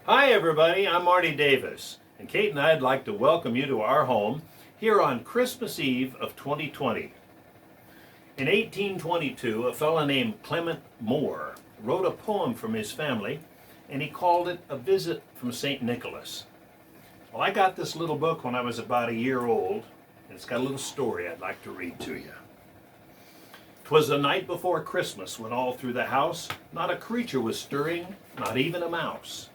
Hi everybody, I'm Marty Davis, and Kate and I'd like to welcome you to our home here on Christmas Eve of 2020. In 1822, a fellow named Clement Moore wrote a poem from his family, and he called it A Visit from St. Nicholas. Well, I got this little book when I was about a year old, and it's got a little story I'd like to read to you. 'Twas the night before Christmas when all through the house not a creature was stirring, not even a mouse.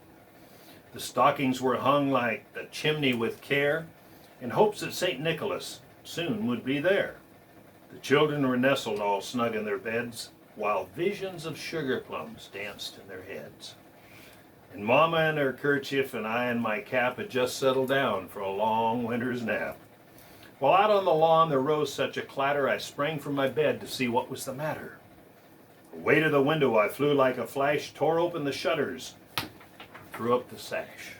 The stockings were hung like the chimney with care, in hopes that St. Nicholas soon would be there. The children were nestled all snug in their beds, while visions of sugar plums danced in their heads. And Mama in her kerchief and I in my cap had just settled down for a long winter's nap. While out on the lawn there rose such a clatter, I sprang from my bed to see what was the matter. Away to the window I flew like a flash, tore open the shutters, threw up the sash.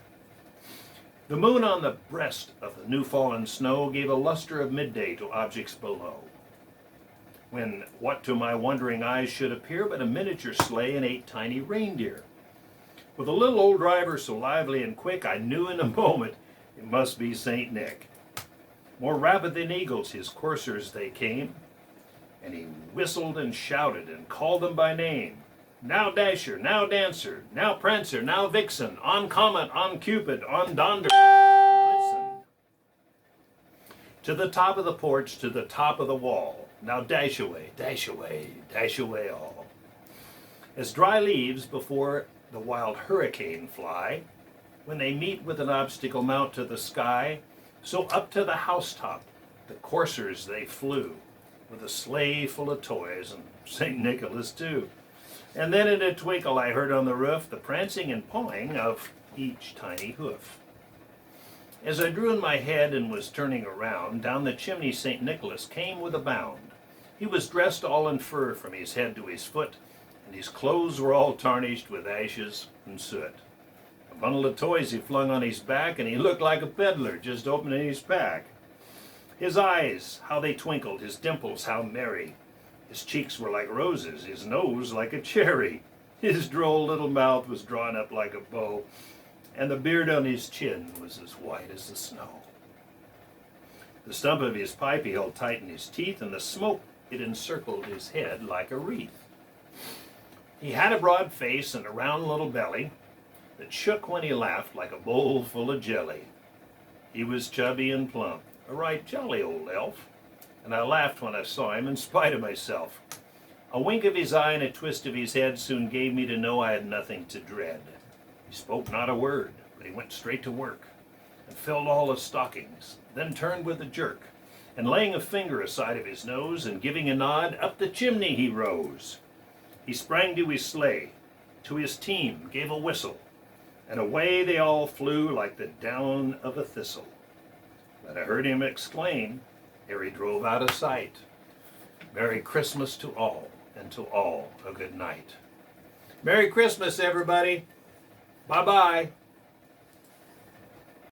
The moon on the breast of the new-fallen snow gave a luster of midday to objects below, when what to my wondering eyes should appear but a miniature sleigh and 8 tiny reindeer. With a little old driver so lively and quick, I knew in a moment it must be St. Nick. More rapid than eagles his coursers they came, and he whistled and shouted and called them by name. Now Dasher, now Dancer, now Prancer, now Vixen, on Comet, on Cupid, on Donder, Blitzen. To the top of the porch, to the top of the wall, now dash away, dash away, dash away all. As dry leaves before the wild hurricane fly, when they meet with an obstacle mount to the sky, so up to the housetop the coursers they flew, with a sleigh full of toys, and St. Nicholas too. And then in a twinkle I heard on the roof the prancing and pawing of each tiny hoof. As I drew in my head and was turning around, down the chimney St. Nicholas came with a bound. He was dressed all in fur from his head to his foot, and his clothes were all tarnished with ashes and soot. A bundle of toys he flung on his back, and he looked like a peddler just opening his pack. His eyes, how they twinkled, his dimples, how merry. His cheeks were like roses, his nose like a cherry. His droll little mouth was drawn up like a bow, and the beard on his chin was as white as the snow. The stump of his pipe he held tight in his teeth, and the smoke it encircled his head like a wreath. He had a broad face and a round little belly that shook when he laughed like a bowl full of jelly. He was chubby and plump, a right jolly old elf, and I laughed when I saw him in spite of myself. A wink of his eye and a twist of his head soon gave me to know I had nothing to dread. He spoke not a word, but he went straight to work and filled all the stockings, then turned with a jerk, and laying a finger aside of his nose and giving a nod, up the chimney he rose. He sprang to his sleigh, to his team gave a whistle, and away they all flew like the down of a thistle. But I heard him exclaim, ere he drove out of sight, Merry Christmas to all, and to all a good night. Merry Christmas, everybody. Bye-bye.